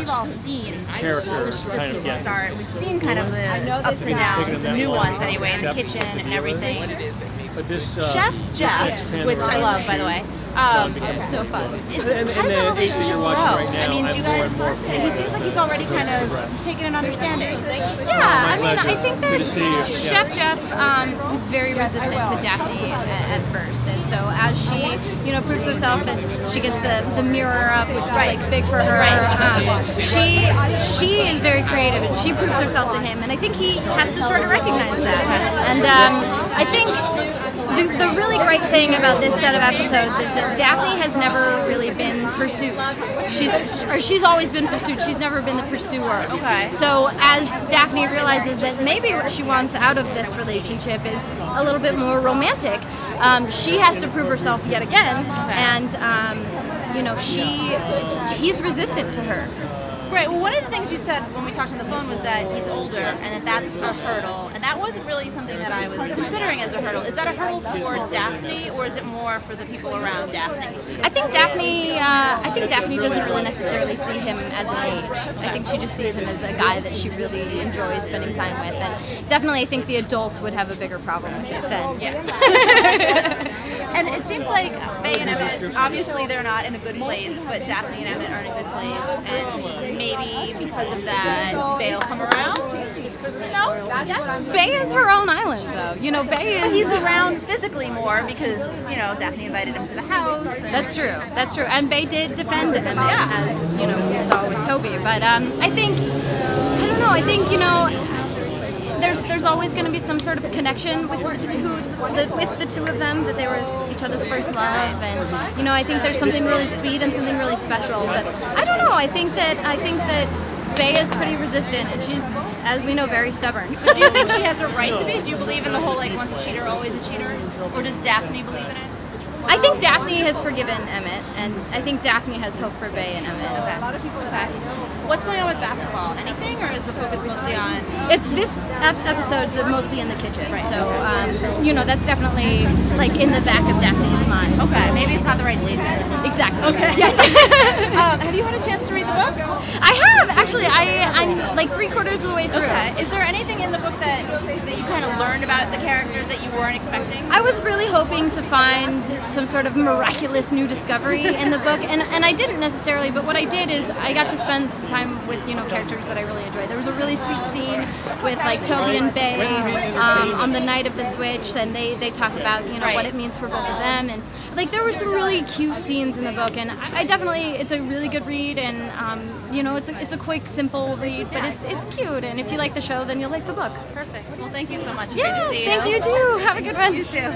we've all seen character the season start. We've seen kind of the ups and downs, the new ones anyway, in the kitchen and everything. But this Chef Jeff, which I love, by the way. It's so fun. How does that relationship grow? I mean, do you guys? He seems like he's already kind of taken an understanding. Yeah, I mean, I think that Chef Jeff was very resistant to Daphne at first, and so as she, proves herself and she gets the mirror up, which was like big for her. She is very creative and she proves herself to him, and I think he has to sort of recognize that. And I think the really great thing about this set of episodes is that Daphne has never really been pursued. She's always been pursued. She's never been the pursuer. Okay. So as Daphne realizes that maybe what she wants out of this relationship is a little bit more romantic, she has to prove herself yet again, and he's resistant to her. Right. Well, one of the things you said when we talked on the phone was that he's older and that's a hurdle, and that wasn't really something that I was considering as a hurdle. Is that a hurdle for Daphne, or is it more for the people around Daphne? I think Daphne doesn't really necessarily see him as an age. I think she just sees him as a guy that she really enjoys spending time with, and definitely I think the adults would have a bigger problem with it then. Yeah. And it seems like Bay and Emmett, obviously they're not in a good place, but Daphne and Emmett are in a good place, and maybe because of that, Bay will come around? No? Yes? Bay is her own island, though. Bay is... But he's around physically more because, Daphne invited him to the house. And... That's true. And Bay did defend Emmett, as, we saw with Toby. But I think, there's always going to be some sort of connection with the two of them, that they were each other's first love, and I think there's something really sweet and something really special. But I don't know. I think that Bay is pretty resistant, and she's, as we know, very stubborn. But do you think she has a right to be? Do you believe in the whole once a cheater, always a cheater, or does Daphne believe in it? I think Daphne has forgiven Emmett, and I think Daphne has hope for Bay and Emmett. Okay. What's going on with basketball? Anything, or is the focus mostly on... This episode's mostly in the kitchen, so, that's definitely, in the back of Daphne's mind. Okay, maybe it's not the right season. Exactly. Okay. Yeah. Have you had a chance to read the book? I have, actually. I'm 3/4 of the way through. Okay. Is there anything in the book that you kind of learned about the characters that you weren't expecting? I was really hoping to find some sort of miraculous new discovery in the book, and I didn't necessarily, but what I did is I got to spend some time with characters that I really enjoyed. There was a really sweet scene with Toby and Bay on the night of the switch, and they talk about what it means for both of them, and there were some really cute scenes in the book, and I definitely, it's a really good read, and it's a quick, simple read, but it's cute, and if you like the show, then you'll like the book. Perfect. Well, thank you so much. It's great to see you. Thank you too. Have a good one. You too.